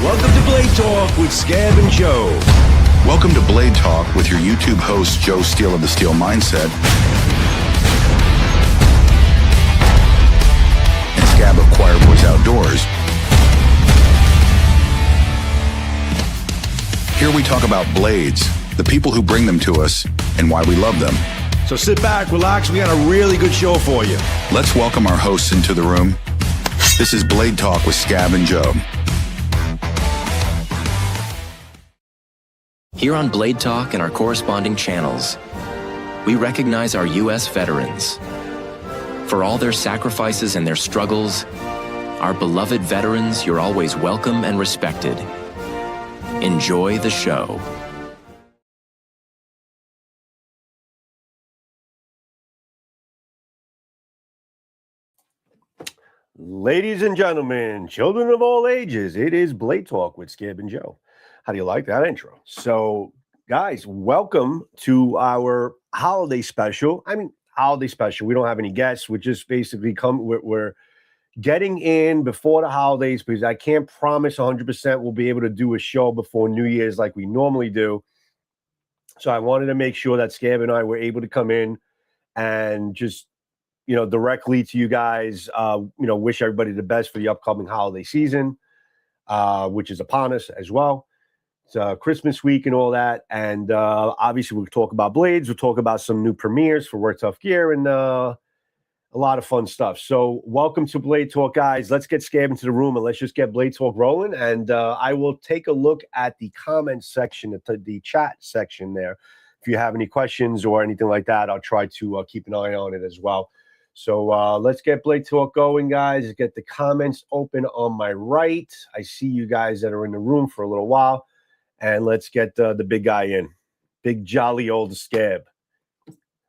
Welcome to Blade Talk with Scab and Joe. Welcome to Blade Talk with your YouTube host, Joe Steele of the Steel Mindset, and Scab of Choir Boys Outdoors. Here we talk about blades, the people who bring them to us, and why we love them. So sit back, relax, we got a really good show for you. Let's welcome our hosts into the room. This is Blade Talk with Scab and Joe. Here on Blade Talk and our corresponding channels, we recognize our U.S. veterans. For all their sacrifices and their struggles, our beloved veterans, you're always welcome and respected. Enjoy the show. Ladies and gentlemen, children of all ages, it is Blade Talk with Scab and Joe. How do you like that intro? So, guys, welcome to our holiday special. Holiday special. We don't have any guests. We're just basically we're getting in before the holidays because I can't promise 100% we'll be able to do a show before New Year's like we normally do. So I wanted to make sure that Scab and I were able to come in and just, directly to you guys, wish everybody the best for the upcoming holiday season, which is upon us as well. It's Christmas week and all that. And obviously we'll talk about blades. We'll talk about some new premieres for Work Tough Gear and a lot of fun stuff. So welcome to Blade Talk, guys. Let's get Scab into the room and let's just get Blade Talk rolling. And I will take a look at the comment section, the chat section there. If you have any questions or anything like that, I'll try to keep an eye on it as well. So let's get Blade Talk going, guys. Get the comments open on my right. I see you guys that are in the room for a little while. And let's get the big guy in. Big jolly old Scab.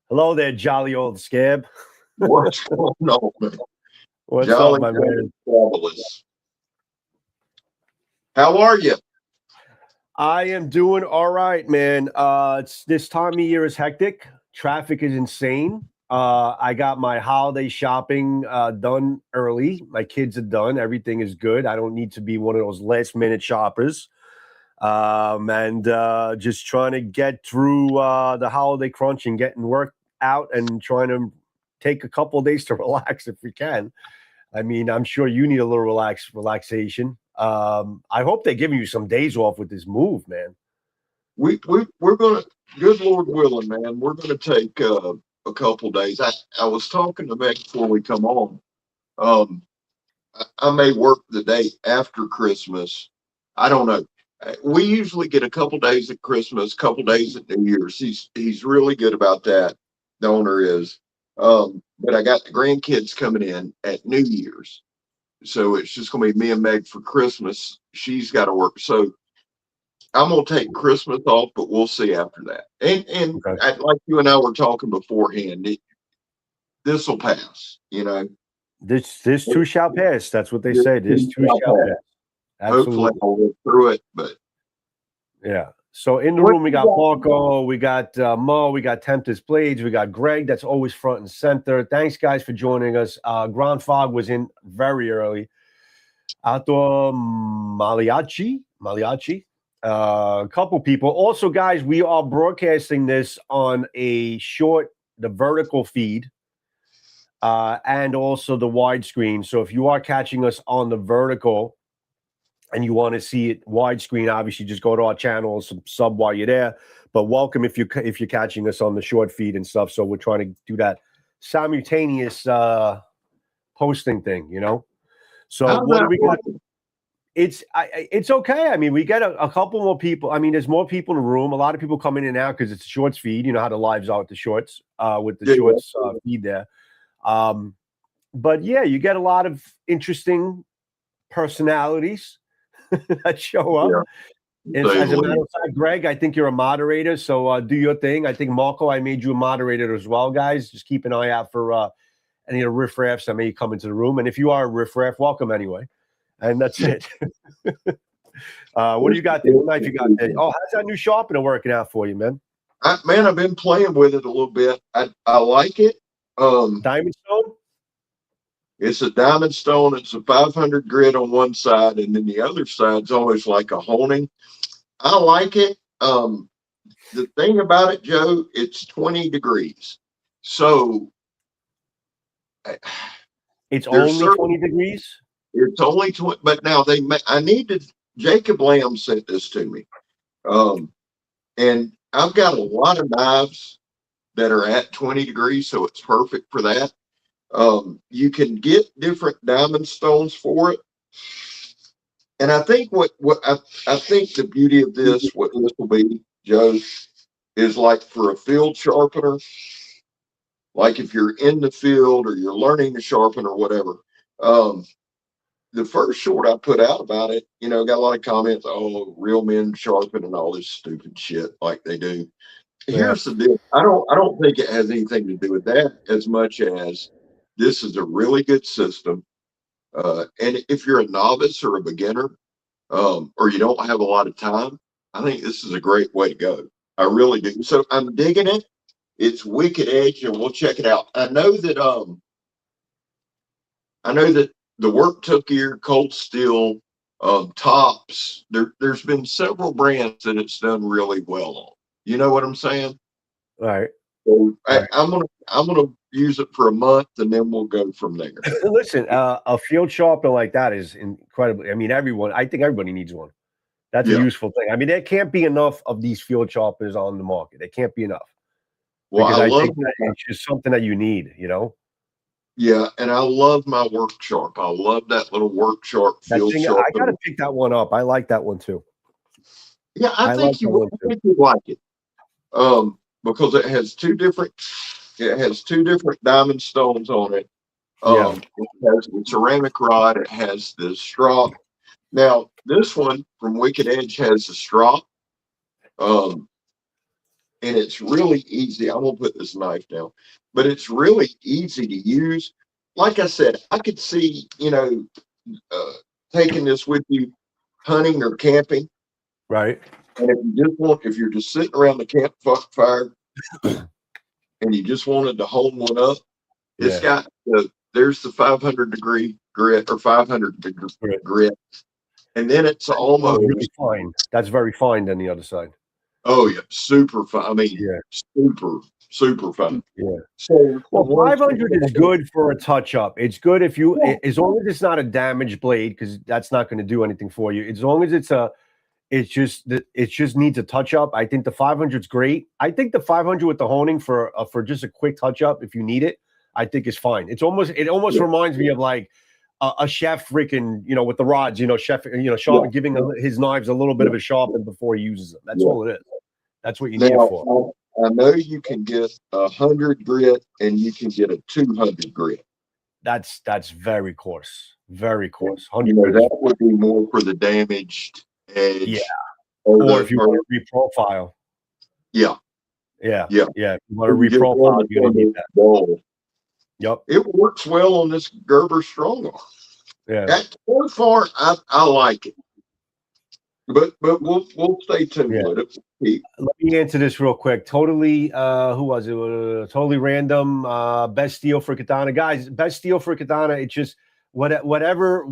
Hello there, jolly old Scab. What's going on, man? What's Jolly up, my man? Fabulous. How are you? I am doing all right, man. It's this time of year is hectic. Traffic is insane. I got my holiday shopping done early. My kids are done. Everything is good. I don't need to be one of those last minute shoppers. And just trying to get through the holiday crunch and getting work out and trying to take a couple of days to relax if we can. I'm sure you need a little relaxation. I hope they're giving you some days off with this move, man. We're gonna, good Lord willing, man, we're gonna take a couple days. I was talking to Meg before we come on. I may work the day after Christmas. I don't know. We usually get a couple days at Christmas, couple days at New Year's. He's really good about that. The owner is. But I got the grandkids coming in at New Year's. So it's just going to be me and Meg for Christmas. She's got to work. So I'm going to take Christmas off, but we'll see after that. And okay. Like you and I were talking beforehand, this will pass, This too shall pass. That's what they say. This too shall pass. Absolutely. Hopefully I'll work through it, but yeah. So in the room we got Marco, we got Mo, we got Tempest Blades, we got Greg. That's always front and center. Thanks, guys, for joining us. Grand Fog was in very early. Outdoor Maliachi, a couple people. Also, guys, we are broadcasting this on the vertical feed, and also the widescreen. So if you are catching us on the vertical and you want to see it widescreen, obviously just go to our channel, sub while you're there. But welcome if you're catching us on the short feed and stuff. So we're trying to do that simultaneous posting thing, So what do we got? It's okay. We get a couple more people. There's more people in the room. A lot of people come in and out because it's a shorts feed. You know how the lives are with the shorts, shorts feed there. But yeah, you get a lot of interesting personalities that show up. Yeah. As a matter of fact, Greg, I think you're a moderator, so do your thing. I think Marco, I made you a moderator as well, guys. Just keep an eye out for any of the riffraffs that may come into the room. And if you are a riffraff, welcome anyway. And that's it. What do you got there? What knife you got there? Oh, how's that new sharpener working out for you, man? I've been playing with it a little bit. I like it. Diamond Stone? It's a diamond stone. It's a 500 grit on one side, and then the other side's always like a honing. I like it. The thing about it, Joe, it's 20 degrees. So it's only 20 degrees? It's only 20, but now Jacob Lamb sent this to me. And I've got a lot of knives that are at 20 degrees, so it's perfect for that. You can get different diamond stones for it. And I think I think the beauty of this, what this will be, Joe, is like for a field sharpener, like if you're in the field or you're learning to sharpen or whatever. The first short I put out about it, got a lot of comments, oh, real men sharpen and all this stupid shit like they do. Here's the deal. I don't think it has anything to do with that as much as this is a really good system. And if you're a novice or a beginner, or you don't have a lot of time, I think this is a great way to go. I really do. So I'm digging it. It's Wicked Edge, and we'll check it out. I know that the Work Took Ear, Cold Steel, Tops, there's been several brands that it's done really well on. You know what I'm saying? All right. So I'm gonna use it for a month, and then we'll go from there. Listen, a field sharpener like that is incredible. I mean, I think everybody needs one. That's a useful thing. I mean, there can't be enough of these field sharpeners on the market. There can't be enough. Well, I think that it's just something that you need, Yeah, and I love my Work Sharp. I love that little Work Sharp field sharpener. I got to pick that one up. I like that one too. Yeah, I think you would like it. Because it has two different diamond stones on it. It has the ceramic rod. It has the strop. Now, this one from Wicked Edge has the strop. And it's really easy. I'm going to put this knife down. But it's really easy to use. Like I said, I could see, taking this with you hunting or camping. Right. And if you're just sitting around the campfire and you just wanted to hold one up, it's got there's the 500 degree grit or 500 degree grit. And then it's almost really fine. That's very fine on the other side. Oh yeah, super fun. I mean, super fun. Yeah. So 500 is good for a touch up. It's good if you, as long as it's not a damaged blade, because that's not going to do anything for you. As long as it just needs a touch up. I think the 500 is great. I think the 500 with the honing for just a quick touch up, if you need it, I think is fine. It almost reminds me of like a chef freaking, with the rods, chef, giving his knives a little bit of a sharpen before he uses them. That's all it is. That's what you need it for. I know you can get 100 grit and you can get a 200 grit. That's very coarse. Very coarse. That would be more for the damaged edge. Yeah. Or if you want to reprofile. Yeah. If you want to reprofile, you're going to need that. Ball. Yep. It works well on this Gerber strong arm. Yeah. So far, I like it. But we'll stay tuned with it. Let me answer this real quick. Totally, who was it? Totally random. Best steel for katana, guys. Best steel for katana. It's just whatever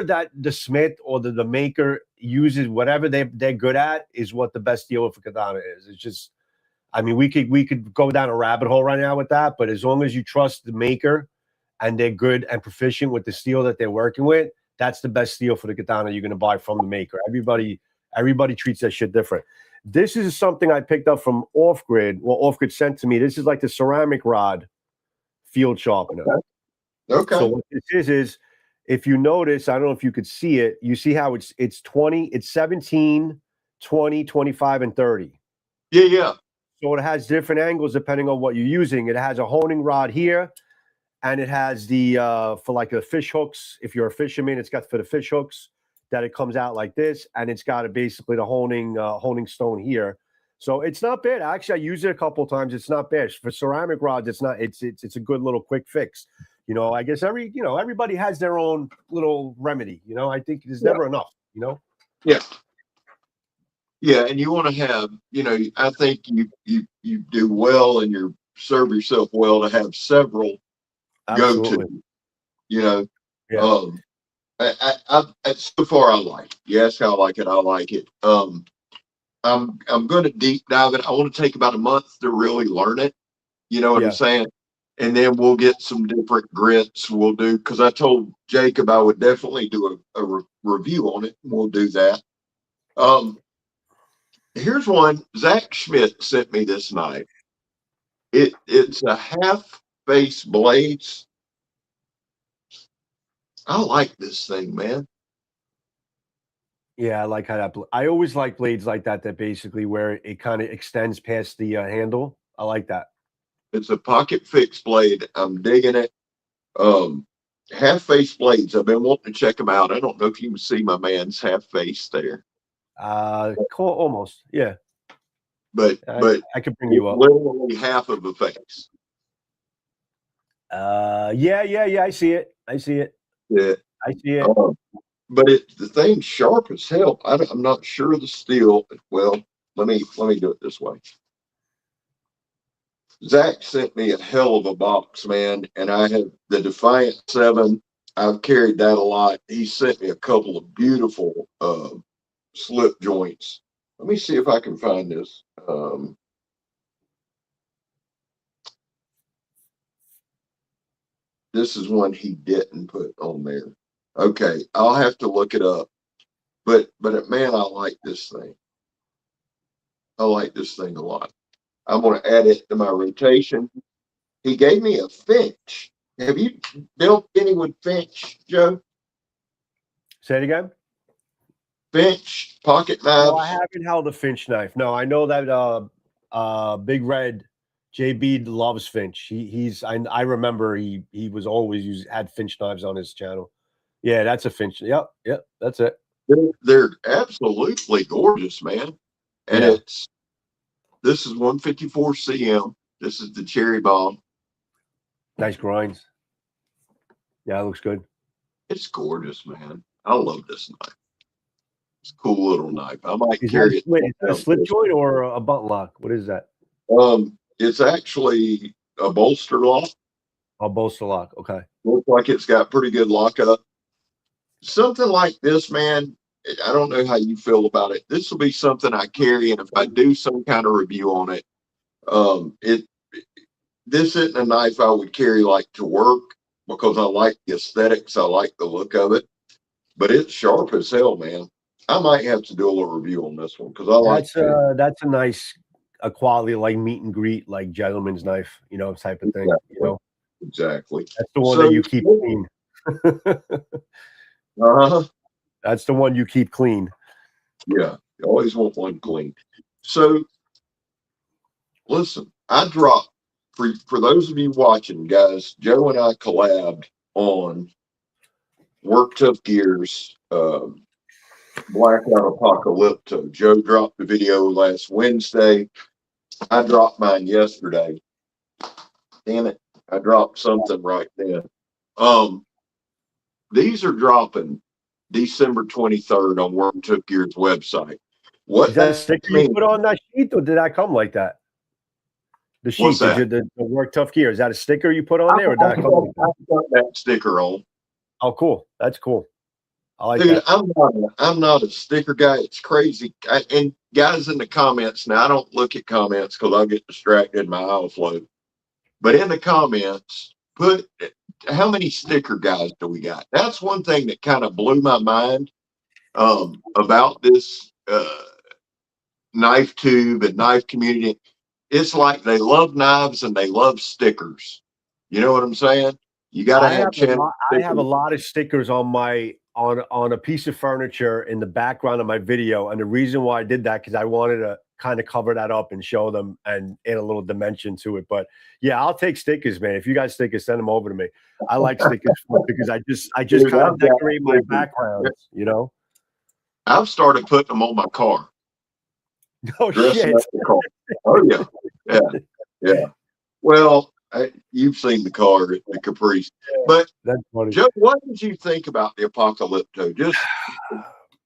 that the smith or the maker uses, whatever they're good at is what the best steel for katana is. It's just, I mean, we could go down a rabbit hole right now with that, but as long as you trust the maker and they're good and proficient with the steel that they're working with, that's the best steel for the katana you're going to buy from the maker. Everybody treats that shit different. This is something I picked up from Off Grid. Well, Off Grid sent to me. This is like the ceramic rod field sharpener. Okay. So what this is if you notice, I don't know if you could see it. You see how it's 20, it's 17, 20, 25, and 30. Yeah. So it has different angles depending on what you're using. It has a honing rod here, and it has the for like the fish hooks. If you're a fisherman, it's got for the fish hooks that it comes out like this, and it's got basically the honing stone here. So it's not bad. Actually, I used it a couple of times. It's not bad for ceramic rods. It's not. It's a good little quick fix. I guess everybody has their own little remedy. I think there's never enough. Yeah, and you want to have, I think you do well and you serve yourself well to have several go-to. You know, Yeah. So far I like it. Yes, I like it. I like it. I'm going to deep dive it. I want to take about a month to really learn it. You know what I'm saying? And then we'll get some different grits. We'll do, because I told Jacob I would definitely do a review on it. We'll do that. Here's one. Zach Schmidt sent me this knife. It's a half face blades. I like this thing, man. Yeah, I like how that. I always like blades like that. That basically where it kind of extends past the handle. I like that. It's a pocket fixed blade. I'm digging it. Half face blades. I've been wanting to check them out. I don't know if you can see my man's half face there. Almost. Yeah. But I could bring you up. Literally half of a face. Yeah. I see it. Yeah. I see it. But the thing's sharp as hell. I'm not sure of the steel. Well, let me do it this way. Zach sent me a hell of a box, man, and I have the Defiant 7. I've carried that a lot. He sent me a couple of beautiful slip joints. Let me see if I can find this. This is one he didn't put on there. Okay, I'll have to look it up. But man, I like this thing. I like this thing a lot. I'm going to add it to my rotation. He gave me a Finch. Have you built any with Finch, Joe? Say it again. Finch pocket knives. No, I haven't held a Finch knife. No, I know that Big Red JB loves Finch. I remember he was always had Finch knives on his channel. Yeah, that's a Finch. Yep, that's it. They're absolutely gorgeous, man. And this is 154 cm. This is the Cherry Bomb. Nice grinds. Yeah, it looks good. It's gorgeous, man. I love this knife. It's a cool little knife. I might carry it. Is that a slip joint or a button lock? What is that? It's actually a bolster lock. A bolster lock. Okay. Looks like it's got pretty good lockup. Something like this, man. I don't know how you feel about it. This will be something I carry, and if I do some kind of review on it, this isn't a knife I would carry like to work because I like the aesthetics. I like the look of it, but it's sharp as hell, man. I might have to do a little review on this one because I like that's a nice quality, like meet and greet, like gentleman's knife, type of thing. Exactly. Exactly. That's the one that you keep clean. That's the one you keep clean. Yeah, you always want one clean. So listen, I dropped for those of you watching, guys, Joe and I collabed on Work Tough Gears Blackout Apocalypto. Joe dropped the video last Wednesday. I dropped mine yesterday. Damn it, I dropped something right then. These are dropping December 23rd on Work Tough Gears website. What is that a sticker you put on that sheet, or did that come like that? The sheet, the Work Tough Gear, is that a sticker you put on there, or did that come like that? I got that sticker on. Oh, cool. That's cool. I like Dude, that. I'm not a sticker guy. It's crazy. And guys in the comments, now I don't look at comments because I'll get distracted and my eye will float. But in the comments, put how many sticker guys do we got? That's one thing that kind of blew my mind about this knife tube and knife community. It's like they love knives and they love stickers. You know what I'm saying? You got to have channel. I have a lot of stickers on my on a piece of furniture in the background of my video, and the reason why I did that because I wanted to kind of cover that up and show them and add a little dimension to it. But yeah, I'll take stickers, man. If you guys stickers, send them over to me. I like stickers because I just kind of decorate my background. I've started putting them on my car. Oh shit! Oh yeah. Well, you've seen the car at the Caprice, but Joe, what did you think about the Apocalypto? Just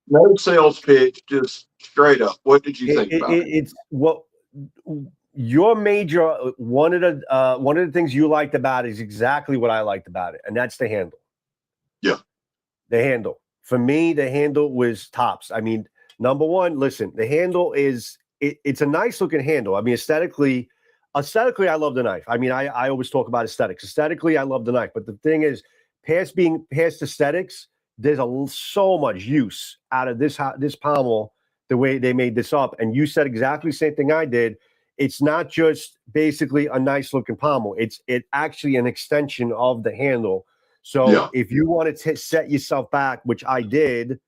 no sales pitch, just straight up. What did you think about it? It's what your major one of the things you liked about it is exactly what I liked about it, and that's the handle. Yeah. The handle. For me, the handle was tops. I mean, number one, listen, the handle is it's a nice looking handle. I mean, aesthetically, I love the knife. I mean, I always talk about aesthetics. Aesthetically, I love the knife. But the thing is, past aesthetics, there's so much use out of this pommel, the way they made this up. And you said exactly the same thing I did. It's not just basically a nice looking pommel. It's actually an extension of the handle. So if you want to set yourself back, which I did,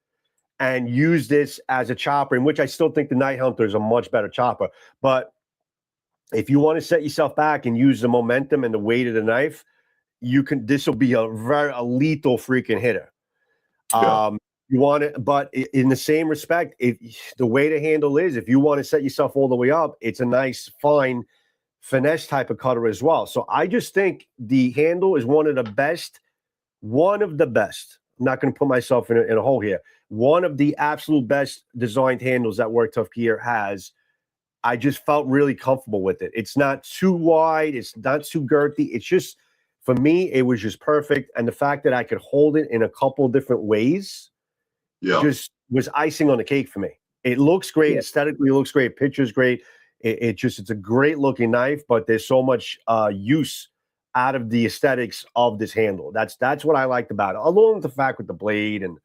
and use this as a chopper, in which I still think the Night Hunter is a much better chopper. But if you want to set yourself back and use the momentum and the weight of the knife, you can. This will be a lethal freaking hitter. You want it, but in the same respect, if the way the handle is, if you want to set yourself all the way up, it's a nice, fine, finesse type of cutter as well. So I just think the handle is one of the best. I'm not going to put myself in a hole here. One of the absolute best designed handles that Work Tough Gear has. I just felt really comfortable with it. It's not too wide. It's not too girthy. It's just, for me, it was just perfect. And the fact that I could hold it in a couple different ways just was icing on the cake for me. It looks great. Aesthetically, it looks great. Picture's great. It's a great looking knife, but there's so much use out of the aesthetics of this handle. That's what I liked about it, along with the fact with the blade. And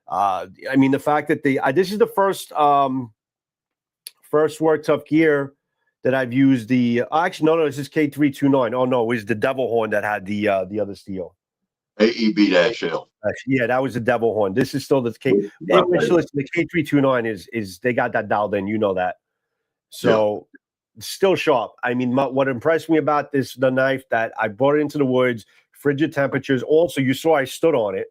I mean, the fact that this is the first Work Tough Gear that I've used. Actually, no, this is K329. Oh no, it was the Devil Horn that had the other steel. AEB-L. Yeah, that was the Devil Horn. This is still the K. Listen, the K329 is they got that dialed in. You know that. So still sharp. I mean, what impressed me about the knife, that I brought it into the woods, frigid temperatures. Also, you saw I stood on it.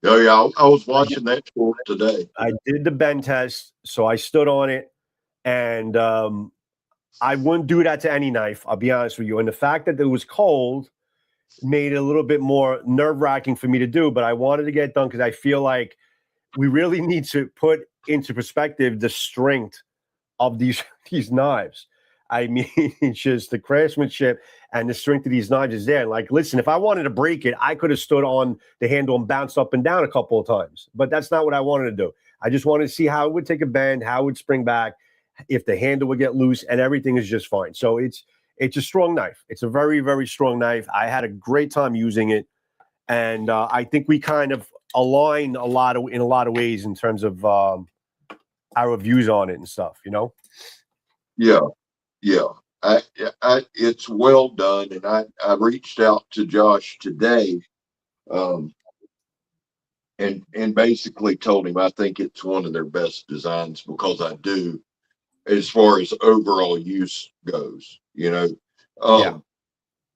Oh yeah, I was watching that today. I did the bend test, so I stood on it, and I wouldn't do that to any knife. I'll be honest with you. And the fact that it was cold made it a little bit more nerve-wracking for me to do, but I wanted to get it done because I feel like we really need to put into perspective the strength of these knives. I mean, it's just the craftsmanship and the strength of these knives is there. Like, listen, if I wanted to break it, I could have stood on the handle and bounced up and down a couple of times, but that's not what I wanted to do. I just wanted to see how it would take a bend, how it would spring back, if the handle would get loose, and everything is just fine. So it's a strong knife. It's a very, very strong knife. I had a great time using it, and I think we kind of align in a lot of ways in terms of our views on it and stuff. You know? Yeah. It's well done, and I reached out to Josh today, and basically told him I think it's one of their best designs, because I do, as far as overall use goes. You know,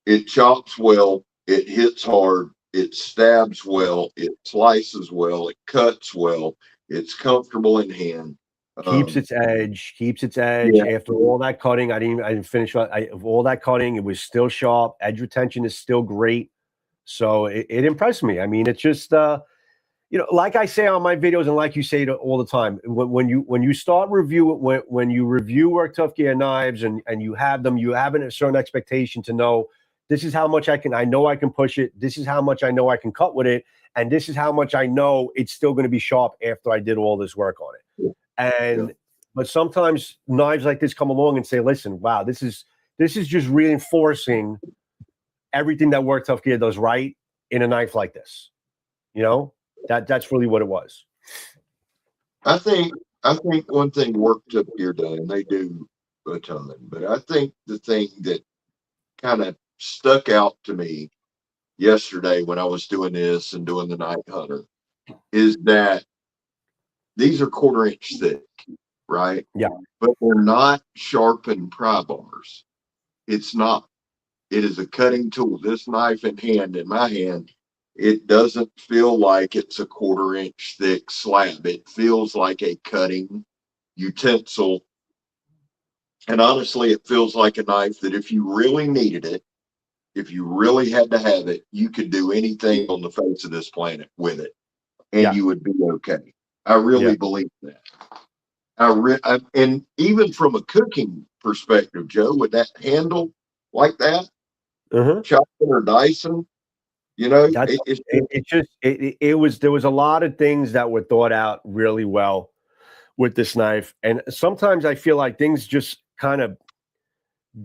it chops well, it hits hard, it stabs well, it slices well, it cuts well, it's comfortable in hand. Keeps its edge. After all that cutting, I didn't finish. Of all that cutting, it was still sharp. Edge retention is still great. So it impressed me. I mean, it's just like I say on my videos, and like you say all the time, when you start when you review Work Tough Gear knives and you have them, you have a certain expectation to know, this is how much I know I can push it. This is how much I know I can cut with it. And this is how much I know it's still going to be sharp after I did all this work on it. But sometimes knives like this come along and say, listen, wow, this is just reinforcing everything that Work Tough Gear does right in a knife like this. You know, that's really what it was. I think one thing Work Tough Gear does, and they do a ton, but I think the thing that kind of stuck out to me yesterday when I was doing this and doing the Night Hunter is that these are 1/4 inch thick, right? Yeah. But they're not sharpened pry bars. It's not. It is a cutting tool. This knife in my hand, it doesn't feel like it's a 1/4 inch thick slab. It feels like a cutting utensil. And honestly, it feels like a knife that if you really needed it, if you really had to have it, you could do anything on the face of this planet with it, and you would be okay. I really believe that. And even from a cooking perspective, Joe, with that handle like that, chopping or dicing, You know, it was, there was a lot of things that were thought out really well with this knife. And sometimes I feel like things just kind of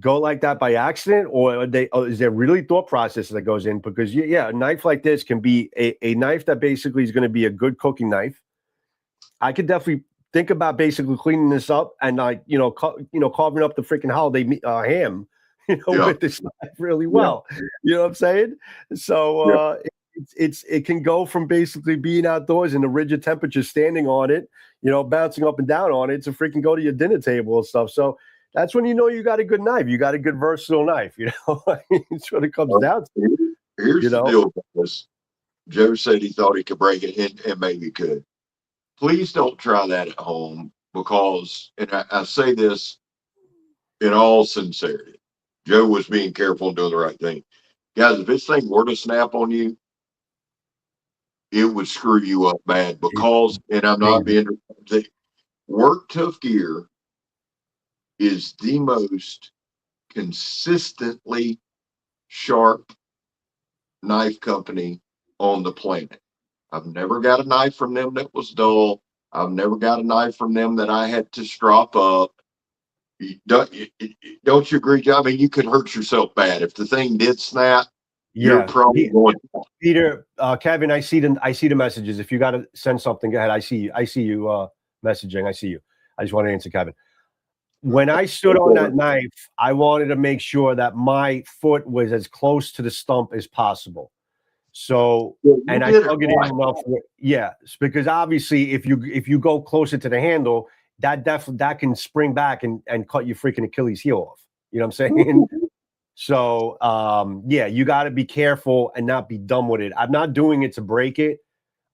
go like that by accident, or is there really thought process that goes in? Because a knife like this can be a knife that basically is going to be a good cooking knife. I could definitely think about basically cleaning this up and carving up the freaking holiday ham, with this knife really well. You know what I'm saying? So it can go from basically being outdoors in the rigid temperature, standing on it, bouncing up and down on it, to freaking go to your dinner table and stuff. So that's when you got a good knife. You got a good versatile knife. It's what it comes down to. Here's the deal with this. Joe said he thought he could break it, and maybe could. Please don't try that at home, because, and I say this in all sincerity, Joe was being careful and doing the right thing. Guys, if this thing were to snap on you, it would screw you up bad, because, and I'm not being, Work Tough Gear is the most consistently sharp knife company on the planet. I've never got a knife from them that was dull. I've never got a knife from them that I had to strop up. Don't you agree, John? I mean, you could hurt yourself bad if the thing did snap. You're probably going. Peter, Kevin, I see the messages. If you got to send something, go ahead. I see you messaging. I see you. I just want to answer Kevin. When I stood on that knife, I wanted to make sure that my foot was as close to the stump as possible. So, and I dug it in enough. Because obviously, if you go closer to the handle, that can spring back and cut your freaking Achilles heel off. You know what I'm saying? So, you got to be careful and not be dumb with it. I'm not doing it to break it.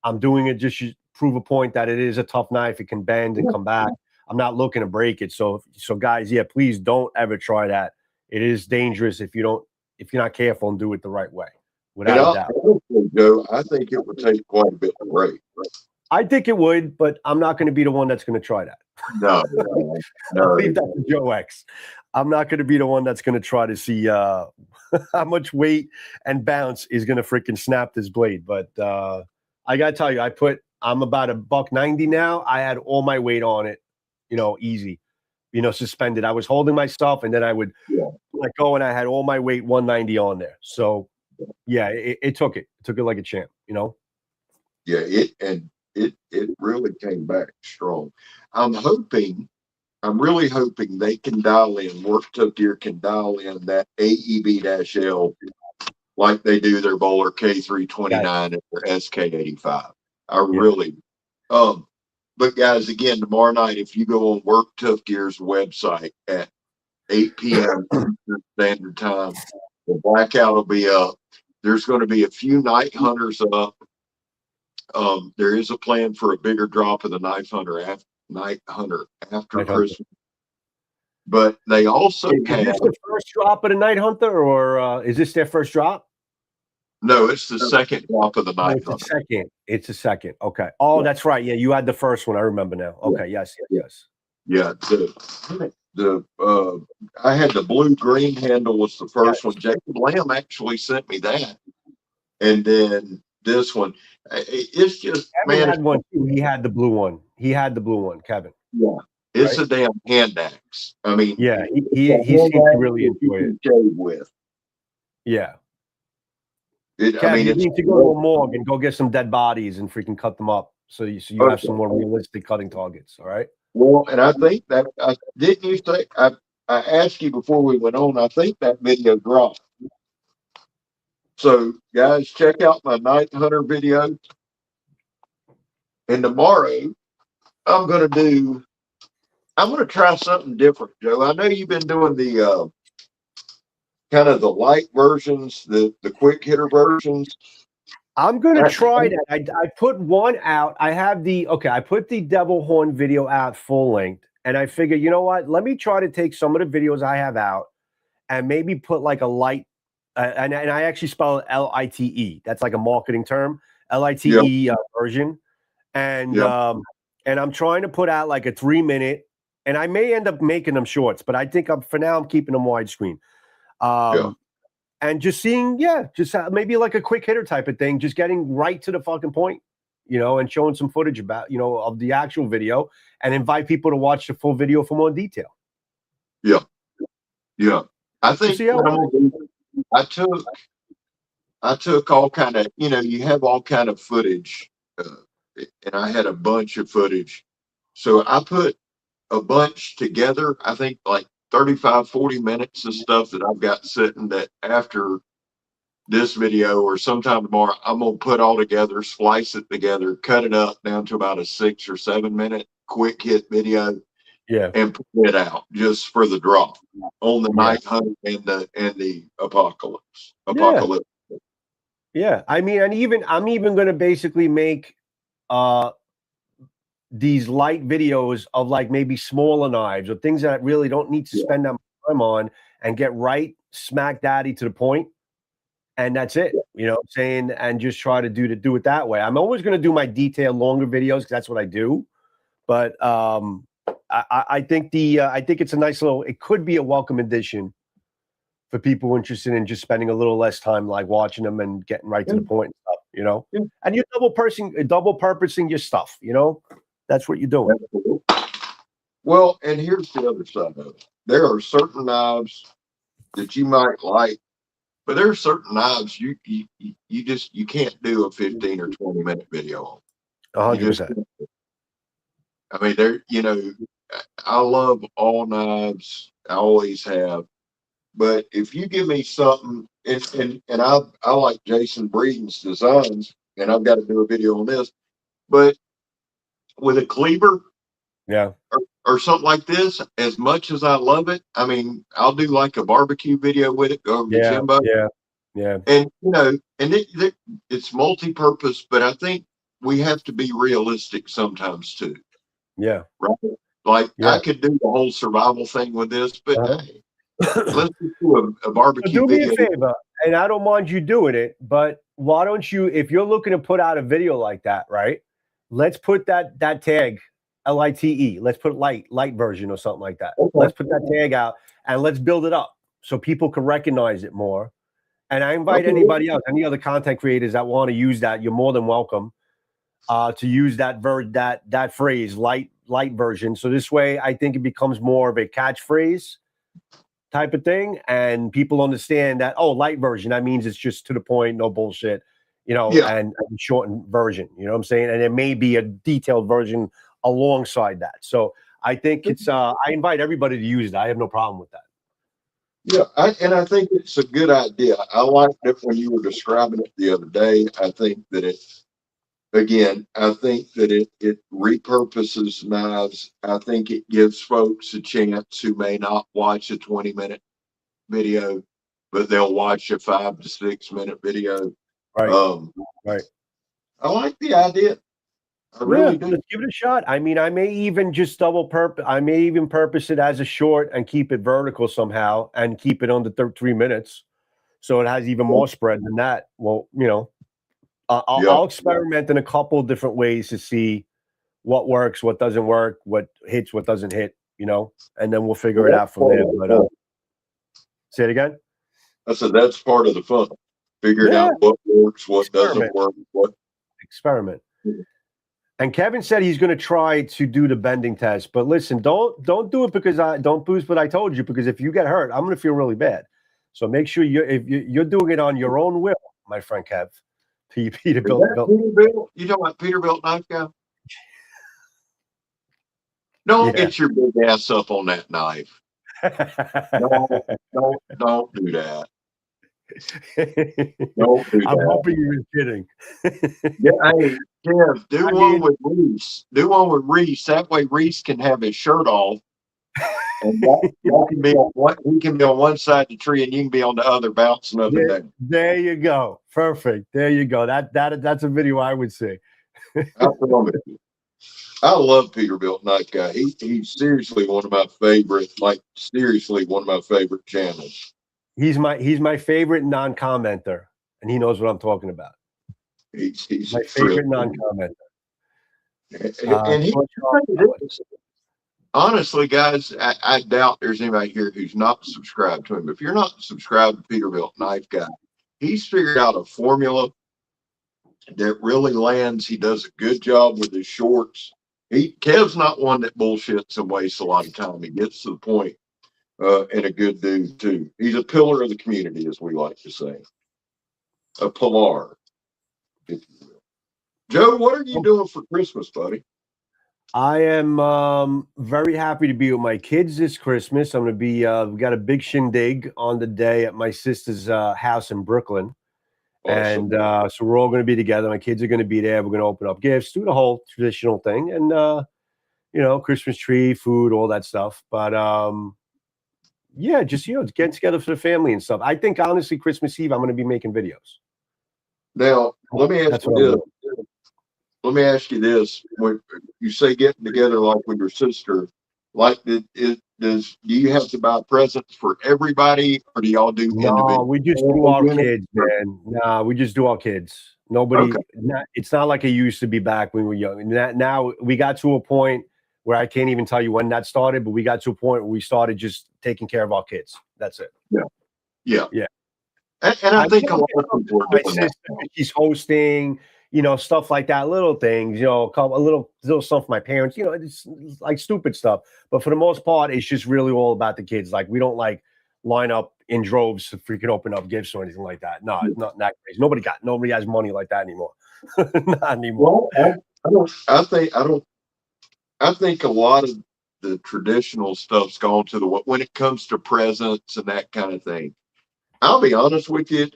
I'm doing it just to prove a point that it is a tough knife. It can bend and come back. I'm not looking to break it. So guys, please don't ever try that. It is dangerous if you're not careful and do it the right way. Without a doubt. Joe, I think it would take quite a bit to break. I think it would, but I'm not going to be the one that's going to try that. No. I'll leave that to Joe X. I'm not going to be the one that's going to try to see how much weight and bounce is going to freaking snap this blade. But I got to tell you, I'm about $190 now. I had all my weight on it, easy, suspended. I was holding myself, and then I would let go, and I had all my weight 190 on there. So it took it. It took it like a champ, Yeah, it really came back strong. I'm really hoping they can dial in, Work Tough Gear can dial in that AEB-L like they do their Bowler K329 and their SK85. I really, but guys, again, tomorrow night, if you go on Work Tough Gear's website at 8 p.m. Standard Time, the blackout will be up. There's going to be a few night hunters up. There is a plan for a bigger drop of the night hunter after Christmas. But they also have. Is this the first drop of the night hunter, or is this their first drop? No, it's the second drop of the night hunter. It's the second. Okay. Oh, that's right. Yeah, you had the first one. I remember now. Okay. Yes. Yeah. I had the blue-green handle was the first one. Jacob Lamb actually sent me that, and then this one. It's just Kevin had one too. He had the blue one. Kevin. Yeah, it's a damn hand axe. I mean, he seems to really enjoy it. With. Yeah. Kevin, you need to go to a morgue and go get some dead bodies and freaking cut them up, so you have some more realistic cutting targets. All right. Well, and I think that didn't you say I asked you before we went on. I think that video dropped. So, guys, check out my Night Hunter video. And tomorrow, I'm going to try something different, Joe. I know you've been doing the kind of the light versions, the quick hitter versions. I'm going to try that. I put one out. I put the Devil Horn video out full length. And I figure, you know what? Let me try to take some of the videos I have out and maybe put like a light. And I actually spell it Lite. That's like a marketing term, Lite version. And I'm trying to put out like a 3-minute, and I may end up making them shorts, but I think for now I'm keeping them widescreen. and just seeing, just maybe like a quick hitter type of thing, just getting right to the fucking point, and showing some footage about, of the actual video, and invite people to watch the full video for more detail. Yeah. Yeah. I think See how I took all kind of, you have all kind of footage, and I had a bunch of footage. So I put a bunch together, I think like 35, 40 minutes of stuff that I've got sitting that after this video or sometime tomorrow, I'm going to put all together, splice it together, cut it up down to about a 6 or 7 minute quick hit video. Yeah. And put it out just for the drop on the night hunt and the apocalypse. Yeah. I mean, and I'm even going to basically make these light videos of like maybe smaller knives or things that really don't need to spend that much time on, and get right smack daddy to the point. And that's it, you know what I'm saying? And just try to do it that way. I'm always going to do my detailed longer videos because that's what I do. But I think I think it's a nice little, it could be a welcome addition for people interested in just spending a little less time like watching them and getting right to the point and stuff, and you're double purposing your stuff, that's what you're doing. Well, and here's the other side of it. There are certain knives that you might like, but there are certain knives you can't do a 15 or 20 minute video on. 100%. I mean, I love all knives. I always have. But if you give me something, and I like Jason Breeden's designs, and I've got to do a video on this, but with a cleaver, or something like this, as much as I love it, I mean, I'll do like a barbecue video with it, go over to Jimbo. Yeah. And it's multi-purpose, but I think we have to be realistic sometimes too. Yeah. Right. Like I could do the whole survival thing with this, but let's do a barbecue do video. Me a favor, and I don't mind you doing it, but why don't you, if you're looking to put out a video like that, right? Let's put that tag, LITE. Let's put light version or something like that. Okay. Let's put that tag out and let's build it up so people can recognize it more. And I invite anybody else, any other content creators that want to use that, you're more than welcome to use that phrase, light version. So this way, I think it becomes more of a catchphrase type of thing, and people understand that, light version, that means it's just to the point, no bullshit, and shortened version, you know what I'm saying? And there may be a detailed version alongside that. So I think it's I invite everybody to use that. I have no problem with that. Yeah, I think it's a good idea. I liked it when you were describing it the other day. I think that it repurposes knives. I think it gives folks a chance who may not watch a 20-minute video, but they'll watch a 5 to 6 minute video. Right. Right. I like the idea. I really do. Let's give it a shot. I mean, I may even just purpose it as a short and keep it vertical somehow and keep it under 3 minutes, so it has even more spread than that. Well, I'll experiment in a couple different ways to see what works, what doesn't work, what hits, what doesn't hit, and then we'll figure it out from there. But say it again. I said that's part of the fun. Figuring out what works, what doesn't work, what experiment. And Kevin said he's going to try to do the bending test, but listen, don't do it because don't boost what I told you, because if you get hurt, I'm going to feel really bad. So make sure you're doing it on your own will, my friend Kev. Peterbilt? You talking about Peterbilt knife guy? Don't get your big ass up on that knife. Don't do that. I'm hoping you were kidding. Hey, Kev, do one with Reese. Do one with Reese. That way Reese can have his shirt off. And that can be he can be on one side of the tree and you can be on the other bouncing up and down. There you go. Perfect. There you go. That's a video I would see. I love Peterbilt Knife Guy. He's seriously one of my favorite, channels. He's my favorite non-commenter, and he knows what I'm talking about. He's my favorite non-commenter. And honestly, guys, I doubt there's anybody here who's not subscribed to him. If you're not subscribed to Peterbilt Knife Guy, he's figured out a formula that really lands. He does a good job with his shorts. Kev's not one that bullshits and wastes a lot of time. He gets to the point, and a good dude too. He's a pillar of the community, as we like to say. A pillar, if you will. Joe, what are you doing for Christmas, buddy? I am very happy to be with my kids this Christmas. I'm going to be, we got a big shindig on the day at my sister's house in Brooklyn. Awesome. And so we're all going to be together. My kids are going to be there. We're going to open up gifts, do the whole traditional thing. And, you know, Christmas tree, food, all that stuff. But, yeah, just, you know, getting together for the family and stuff. I think, honestly, Christmas Eve, I'm going to be making videos. Now, let me ask you this. Let me ask you this: when you say getting together like with your sister, like do you have to buy presents for everybody, or do y'all do individual? No, we just do our kids, man. No, we just do our kids. Nobody. Okay. It's not like it used to be back when we were young. Now we got to a point where I can't even tell you when that started, but we got to a point where we started just taking care of our kids. That's it. Yeah. And I think a lot of people are doing that. She's hosting. You know, stuff like that, little things, you know, a little stuff for my parents, you know, it's like stupid stuff. But for the most part, it's just really all about the kids. Like, we don't like line up in droves to freaking open up gifts or anything like that. No, it's not that crazy. Nobody has money like that anymore. Not anymore. Well, I think a lot of the traditional stuff's gone to when it comes to presents and that kind of thing. I'll be honest with you.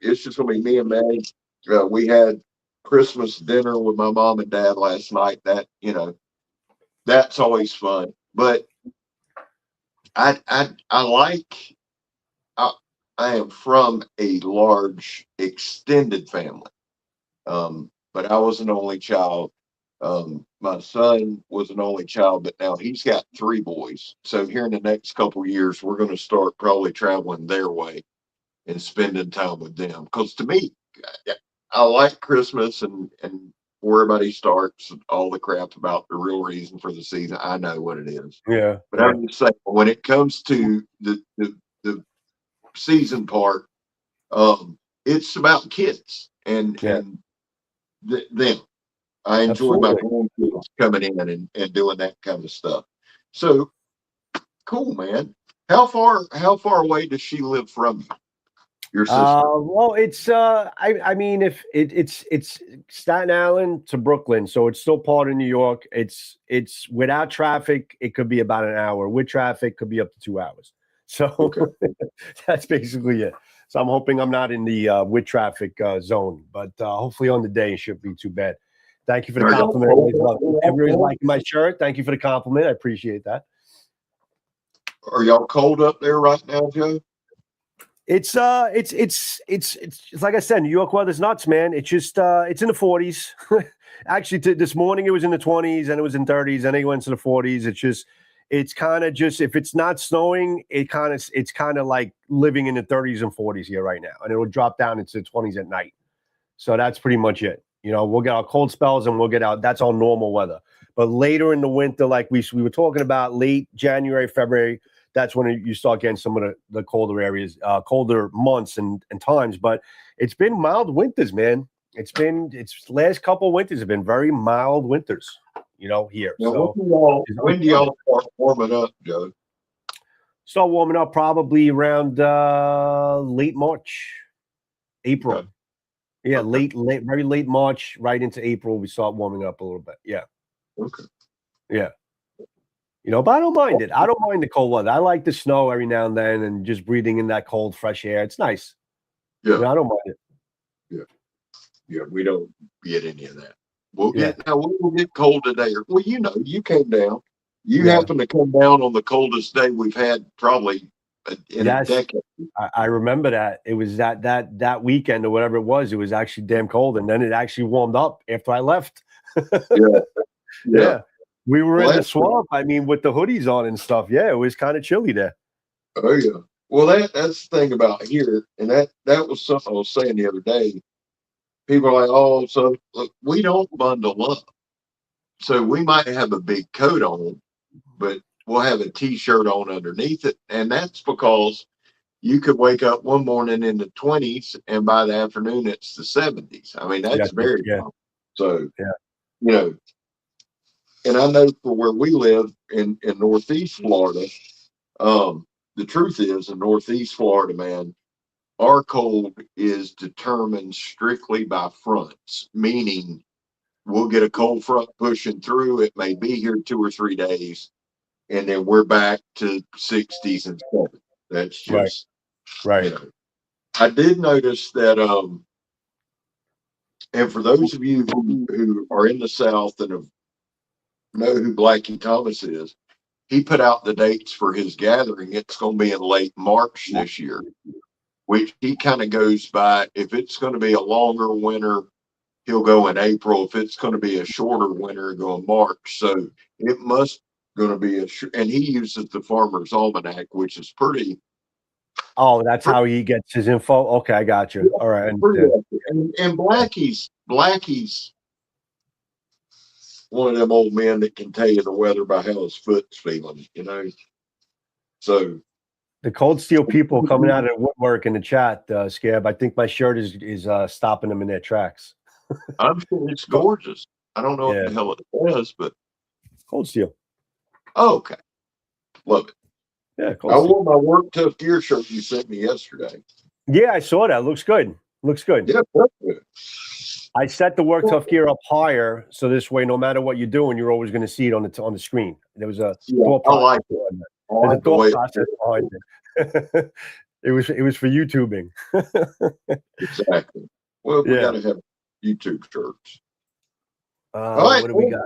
It's just going to be me and Maddie. We had Christmas dinner with my mom and dad last night. That, you know, that's always fun. But I am from a large extended family. But I was an only child. My son was an only child, but now he's got 3 boys. So here in the next couple of years, we're going to start probably traveling their way and spending time with them. Because to me, I like Christmas and where everybody starts, all the crap about the real reason for the season. I know what it is. Yeah. But I'm just saying, when it comes to the season part, it's about kids and them. I enjoy my grandkids coming in and doing that kind of stuff. So cool, man. How far away does she live from you? Your sister? Well, it's I mean, if it's Staten Island to Brooklyn, so it's still part of New York. It's without traffic, it could be about an hour. With traffic, could be up to 2 hours. So that's basically it. So I'm hoping I'm not in the with traffic zone, but hopefully on the day it shouldn't be too bad. Thank you for the compliment. Everybody's liking my shirt. Thank you for the compliment. I appreciate that. Are y'all cold up there right now, Joe? It's like I said, New York weather's nuts, man. It's just it's in the 40s. Actually, this morning it was in the 20s, and it was in 30s, and it went to the 40s. It's kind of just, if it's not snowing, it's kind of like living in the 30s and 40s here right now, and it will drop down into the 20s at night. So that's pretty much it. You know, we'll get our cold spells and we'll get out. That's all normal weather. But later in the winter, like we were talking about, late January, February, that's when you start getting some of the colder areas, colder months and times. But it's been mild winters, man. It's last couple of winters have been very mild winters, you know, here. Now, so when do y'all start warming up, Joe? Start warming up probably around late March, April. Okay. Yeah, late, very late March, right into April, we start warming up a little bit. Yeah. Okay. Yeah. You know, but I don't mind it. I don't mind the cold weather. I like the snow every now and then and just breathing in that cold, fresh air. It's nice. Yeah. You know, I don't mind it. Yeah, we don't get any of that. We'll get cold today. Well, you know, you came down. You happen to come down on the coldest day we've had probably in a decade. I remember that. It was that weekend or whatever it was. It was actually damn cold, and then it actually warmed up after I left. Yeah. We were in the swamp. I mean, with the hoodies on and stuff. Yeah, it was kind of chilly there. Oh yeah. Well, that's the thing about here, and that was something I was saying the other day. People are like, "Oh, so look, we don't bundle up, so we might have a big coat on, but we'll have a t-shirt on underneath it. And that's because you could wake up one morning in the 20s and by the afternoon it's the 70s. I mean, that's very common. So, you know, and I know for where we live in Northeast Florida, the truth is in Northeast Florida, man, our cold is determined strictly by fronts, meaning we'll get a cold front pushing through. It may be here 2 or 3 days, and then we're back to 60s and 70s. That's just right. You know, I did notice that, and for those of you who are in the South and know who Blackie Thomas is, he put out the dates for his gathering. It's going to be in late March this year, which he kind of goes by. If it's going to be a longer winter, he'll go in April. If it's going to be a shorter winter, go in March. So it must going to be and he uses the Farmer's Almanac, which is pretty. Oh, that's how he gets his info. Okay, I got you. All right. And Blackie's one of them old men that can tell you the weather by how his foot's feeling, you know. So the Cold Steel people coming out of the woodwork in the chat, Scab. I think my shirt is stopping them in their tracks. I'm sure it's gorgeous. I don't know what the hell it is, but Cold Steel. Oh, okay. Love it. Yeah, I wore my Work Tough Gear shirt you sent me yesterday. Yeah, I saw that. Looks good. Looks good. Yeah, perfect. I set the Work Tough Gear up higher, so this way, no matter what you're doing, you're always going to see it on the screen. There was a thought process. I like it. There's a thought process behind it. It was for YouTubing. Exactly. Well, we got to have YouTube shirts. All right, what do we got?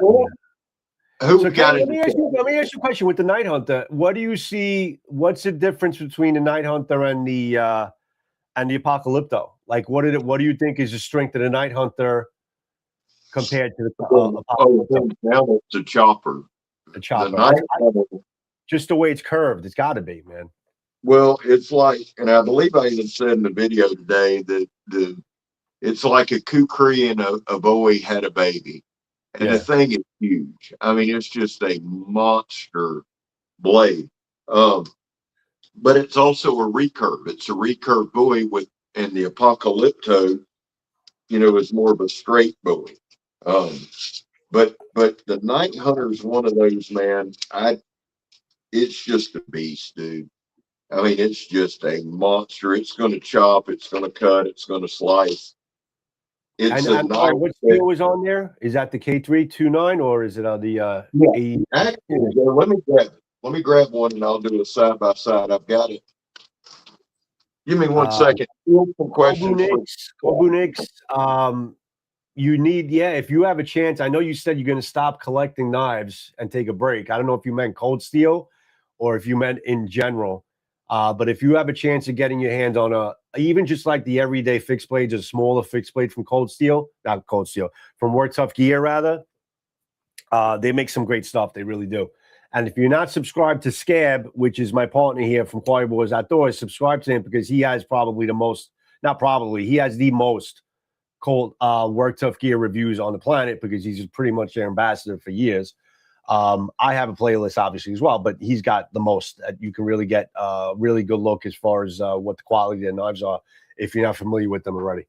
Let me ask you a question with the Night Hunter. What do you see? What's the difference between the Night Hunter and the Apocalypto? Like, what do you think is the strength of the Night Hunter compared to the Apocalypto? Now it's a chopper. The chopper. Just the way it's curved, it's got to be, man. Well, it's like, and I believe I even said in the video today that it's like a kukri and a Bowie had a baby. And the thing is huge. I mean, it's just a monster blade. But it's also a recurve. It's a recurve buoy and the Apocalypto, you know, is more of a straight buoy. But the Night Hunter is one of those, man. It's just a beast, dude. I mean, it's just a monster. It's going to chop. It's going to cut. It's going to slice. It's what steel is on there? Is that the K329 or is it on the Actually, let me grab one and I'll do a side by side. I've got it. Give me 1 second. Some questions. You need, if you have a chance. I know you said you're going to stop collecting knives and take a break. I don't know if you meant Cold Steel or if you meant in general. But if you have a chance of getting your hands on even just like the everyday fixed blades, a smaller fixed blade from from Work Tough Gear, rather, they make some great stuff. They really do. And if you're not subscribed to Scab, which is my partner here from Quiet Boys Outdoors, subscribe to him because he has probably the most, he has the most cold Work Tough Gear reviews on the planet because he's pretty much their ambassador for years. I have a playlist obviously as well, but he's got the most. You can really get a really good look as far as what the quality of the knives are if you're not familiar with them already.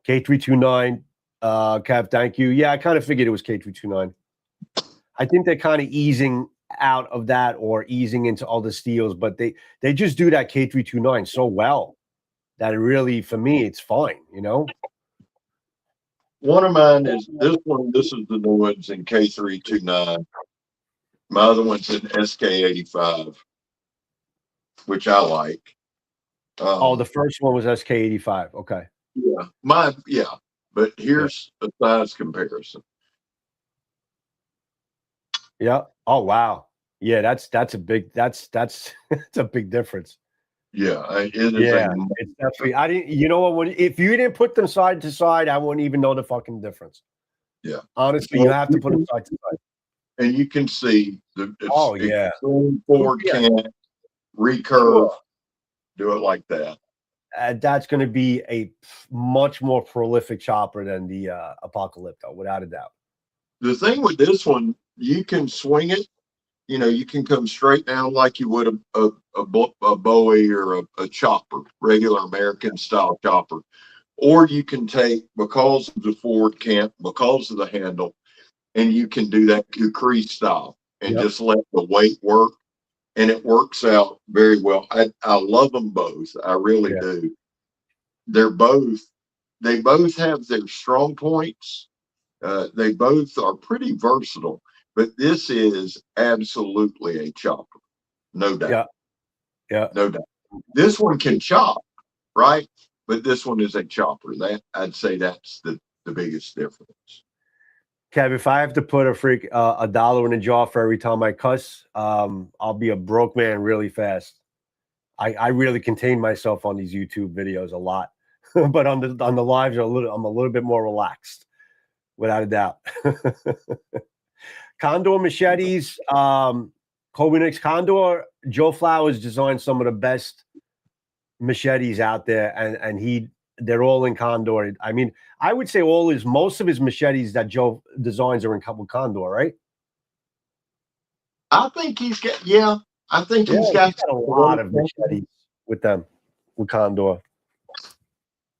K329, Kev, thank you. Yeah, I kind of figured it was K329. I think they're kind of easing out of that or easing into all the steels, but they just do that K329 so well that it really, for me, it's fine, you know? One of mine is this one. This is the new one's in K329. My other one's in SK85, which I like. The first one was SK85. Okay. Yeah, mine. Yeah, but here's a size comparison. Yeah. Oh wow. Yeah, that's a big that's a big difference. Yeah, it is. It's definitely. I didn't. You know what? If you didn't put them side to side, I wouldn't even know the fucking difference. Yeah. Honestly, you have to put them side to side. And you can see the. Forward can't recurve. Do it like that. That's going to be a much more prolific chopper than the Apocalypto, without a doubt. The thing with this one, you can swing it. You know, you can come straight down like you would a Bowie or a chopper, regular American style chopper. Or you can take, because of the forward cant, because of the handle, and you can do that kukri style and just let the weight work. And it works out very well. I love them both. I really do. They both have their strong points. They both are pretty versatile, but this is absolutely a chopper. No doubt. Yeah. No doubt. This one can chop, right? But this one is a chopper. That I'd say that's the biggest difference. Kev, if I have to put a dollar in a jar for every time I cuss, I'll be a broke man really fast. I really contain myself on these YouTube videos a lot, but on the lives I'm a little bit more relaxed, without a doubt. Condor machetes, Kobunix Condor. Joe Flowers designed some of the best machetes out there, and they're all in Condor. I mean, I would say most of his machetes that Joe designs are in Condor, right? I think he's got he's got a lot of machetes with Condor.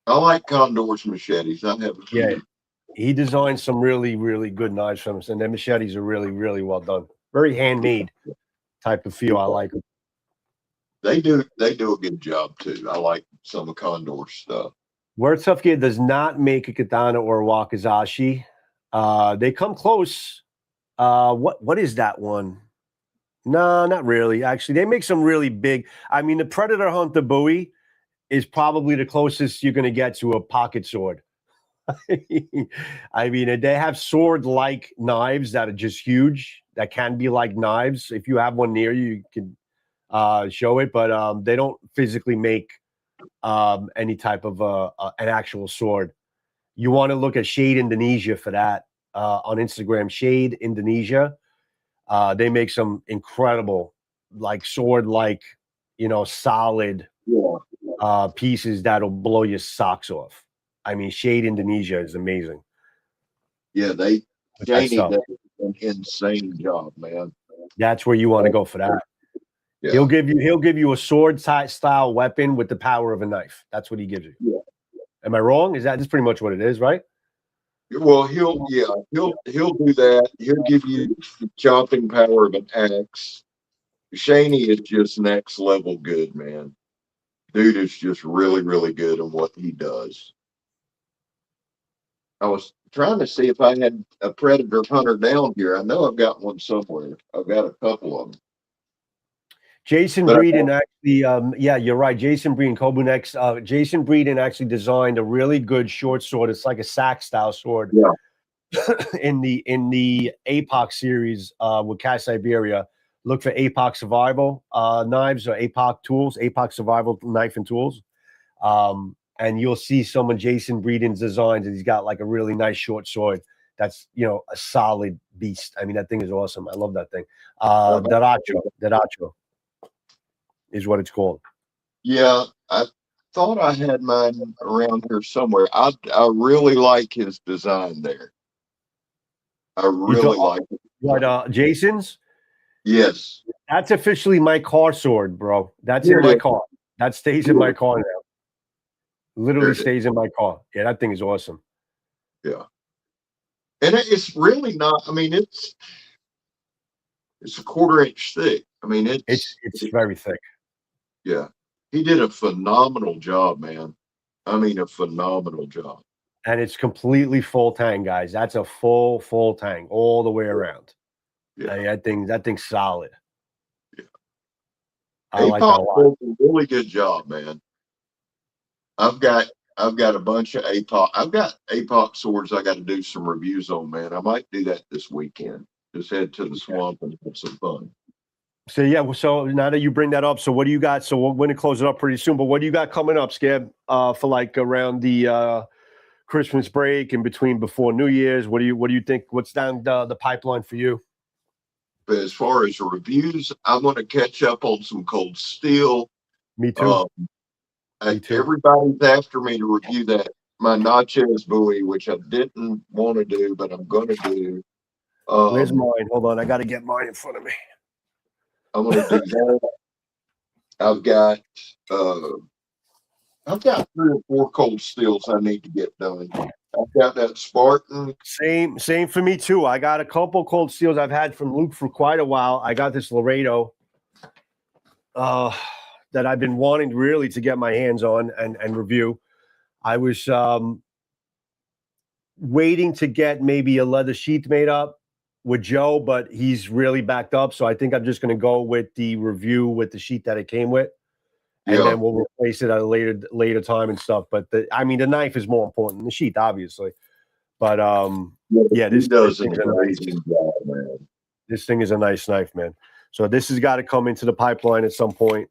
I like Condor's machetes. I have he designed some really, really good knives from us, and their machetes are really, really well done. Very handmade type of feel. I like them. They do a good job too. I like some of Condor's stuff. Word Tough Gear does not make a katana or a wakizashi. They come close. What is that one? No, not really. Actually, they make some really big. I mean, the Predator Hunter Bowie is probably the closest you're going to get to a pocket sword. I mean, they have sword-like knives that are just huge, that can be like knives. If you have one near you, you can show it, but they don't physically make any type of an actual sword. You want to look at Shade Indonesia for that on Instagram. Shade Indonesia. They make some incredible, like sword-like, solid pieces that'll blow your socks off. I mean, Shade Indonesia is amazing. Yeah, Shady does an insane job, man. That's where you want to go for that. Yeah. He'll give you a sword style weapon with the power of a knife. That's what he gives you. Yeah. Am I wrong? That's pretty much what it is, right? Well, he'll do that. He'll give you the chopping power of an axe. Shaney is just next level good, man. Dude is just really, really good at what he does. I was trying to see if I had a Predator Hunter down here. I know I've got one somewhere. I've got a couple of them. Jason Breeden actually, you're right. Jason Breeden, Kobunex. Jason Breeden actually designed a really good short sword. It's like a sack style sword. Yeah. in the APOC series with Cat Siberia. Look for APOC Survival knives or APOC tools, APOC Survival knife and tools. And you'll see some of Jason Breeden's designs, and he's got like a really nice short sword that's, a solid beast. I mean, that thing is awesome. I love that thing. Daracho is what it's called. Yeah, I thought I had mine around here somewhere. I really like his design there. I really like it. What, Jason's? Yes. That's officially my car sword, bro. That's in my car. That stays in my car now. Literally stays in my car. Yeah, that thing is awesome. Yeah. And it's really not, I mean, it's a 1/4 inch thick. I mean, it's very thick. Yeah. He did a phenomenal job, man. I mean, a phenomenal job. And it's completely full tang, guys. That's a full tang all the way around. Yeah. I mean, that thing's solid. Yeah. I like that a lot. Did a really good job, man. I've got a bunch of APOC. I've got APOC swords I got to do some reviews on, man. I might do that this weekend. Just head to the swamp and have some fun. So, yeah, so now that you bring that up, so what do you got? So we're going to close it up pretty soon, but what do you got coming up, Scab, for like around the Christmas break and before New Year's? What do you think? What's down the pipeline for you? But as far as reviews, I'm going to catch up on some Cold Steel. Me too. Everybody's after me to review my Natchez buoy, which I didn't want to do, but I'm going to do. Where's mine? Hold on, I got to get mine in front of me. I'm gonna do that. I've got 3 or 4 cold steels I need to get done. I've got that Spartan. Same for me too. I got a couple cold steels I've had from Luke for quite a while. I got this Laredo that I've been wanting really to get my hands on and review. I was waiting to get maybe a leather sheath made up with Joe, but he's really backed up. So I think I'm just going to go with the review with the sheet that it came with. And then we'll replace it at a later time and stuff. But the knife is more important than the sheath, obviously. But this thing is a nice knife, man. So this has got to come into the pipeline at some point.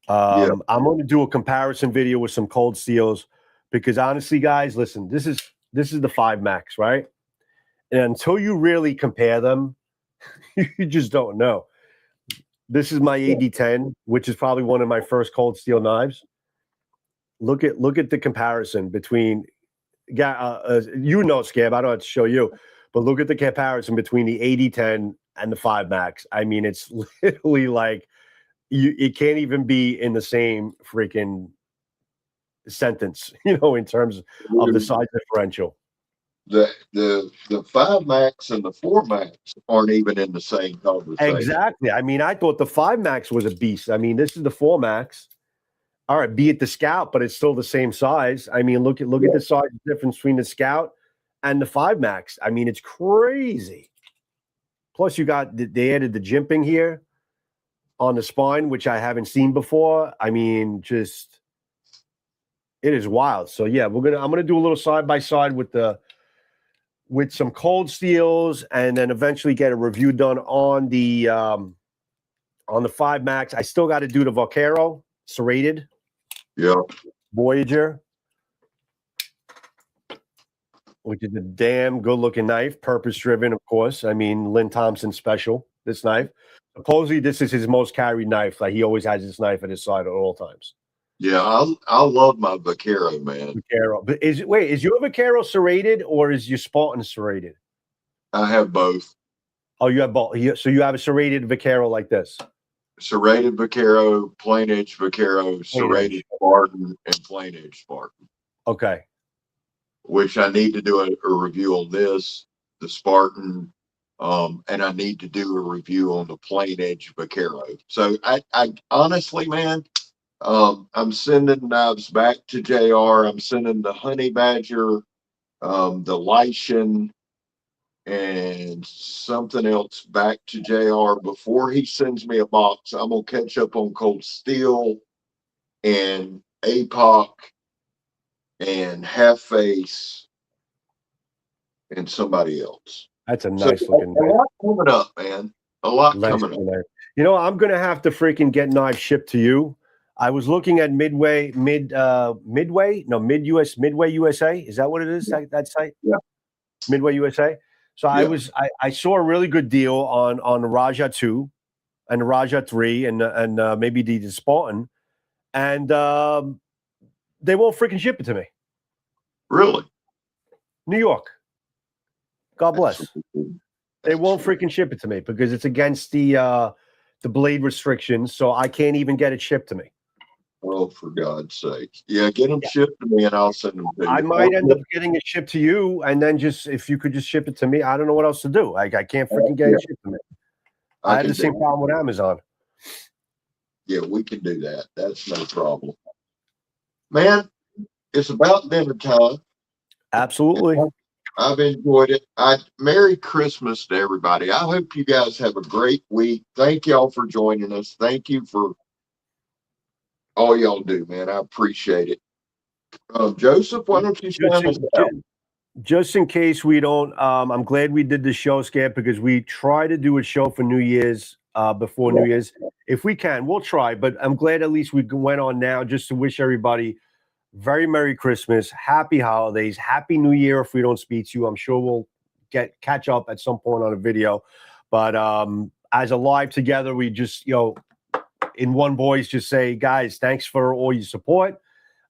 I'm going to do a comparison video with some cold steels because honestly, guys, listen, this is the 5 Max, right? And until you really compare them, you just don't know. This is my AD10, which is probably one of my first cold steel knives. Look at the comparison between, Scab, I don't have to show you, but look at the comparison between the AD10 and the 5 Max. I mean, it's literally like it can't even be in the same freaking sentence, in terms of the size differential. The 5 Max and the 4 Max aren't even in the same conversation. Exactly. I mean, I thought the 5 Max was a beast. I mean, this is the 4 Max. All right, be it the Scout, but it's still the same size. I mean, look at the size difference between the Scout and the 5 Max. I mean, it's crazy. Plus, they added the jimping here on the spine, which I haven't seen before. I mean, just it is wild. So yeah, I'm gonna do a little side by side with some cold steels, and then eventually get a review done on the 5 Max. I still got to do the Vaquero serrated. Yeah. Voyager, which is a damn good looking knife, purpose driven, of course. I mean, Lynn Thompson special, this knife. Supposedly this is his most carried knife. Like he always has this knife at his side at all times. Yeah, I love my Vaquero, man. Vaquero. But is your Vaquero serrated or is your Spartan serrated? I have both. Oh, you have both. So you have a serrated Vaquero like this? Serrated Vaquero, plain edge Vaquero, serrated Spartan, and plain edge Spartan. Okay. Which I need to do a review on this, the Spartan, and I need to do a review on the plain edge Vaquero. So I honestly, man, I'm sending knives back to JR. I'm sending the Honey Badger, the Lycian, and something else back to JR before he sends me a box. I'm gonna catch up on cold steel and APOC and Half Face and somebody else. That's a nice looking knife. A lot coming up, man. A lot coming up. I'm gonna have to freaking get knives shipped to you. I was looking at Midway USA. Is that what it is? That site? Yeah. Midway USA. So yeah. I saw a really good deal on the Raja 2 and the Raja 3 and maybe the Spartan, and they won't freaking ship it to me. Really? New York. God bless. They won't freaking ship it to me because it's against the blade restrictions, so I can't even get it shipped to me. Oh, for God's sake. Yeah, get them shipped to me and I'll send them to you. I might end up getting it shipped to you, and then if you could just ship it to me, I don't know what else to do. I can't freaking get it shipped to me. I had the same problem with Amazon. Yeah, we can do that. That's no problem. Man, it's about dinner time. Absolutely. I've enjoyed it. Merry Christmas to everybody. I hope you guys have a great week. Thank y'all for joining us. Thank you for all y'all do, man. I appreciate it. Joseph, why don't you sign us out? Just in case we don't, I'm glad we did the show, Scab, because we try to do a show for New Year's, before New Year's. If we can, we'll try. But I'm glad at least we went on now just to wish everybody very Merry Christmas, Happy Holidays, Happy New Year. If we don't speak to you, I'm sure we'll catch up at some point on a video. But as a live together, we just, in one voice, just say, guys, thanks for all your support.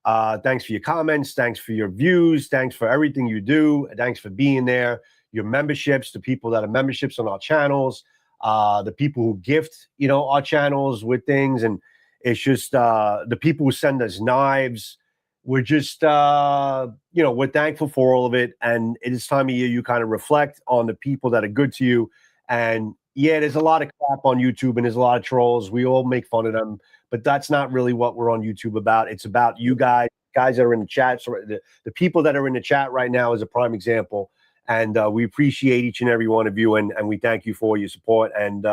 Thanks for your comments. Thanks for your views. Thanks for everything you do. Thanks for being there. your memberships, the people that are memberships on our channels, the people who gift, our channels with things. And it's just the people who send us knives. We're just, we're thankful for all of it. And it is time of year you kind of reflect on the people that are good to you. And yeah, there's a lot of crap on YouTube and there's a lot of trolls. We all make fun of them, but that's not really what we're on YouTube about. It's about you guys that are in the chat. So the people that are in the chat right now is a prime example. And we appreciate each and every one of you. And we thank you for your support. And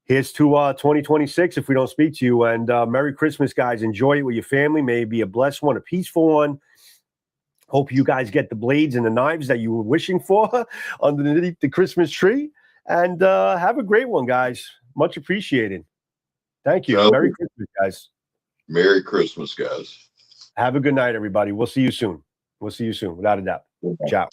here's to 2026 if we don't speak to you. And Merry Christmas, guys. Enjoy it with your family. May it be a blessed one, a peaceful one. Hope you guys get the blades and the knives that you were wishing for underneath the Christmas tree. And have a great one, guys. Much appreciated. Thank you. Merry Christmas, guys. Merry Christmas, guys. Have a good night, everybody. We'll see you soon. Without a doubt. Ciao.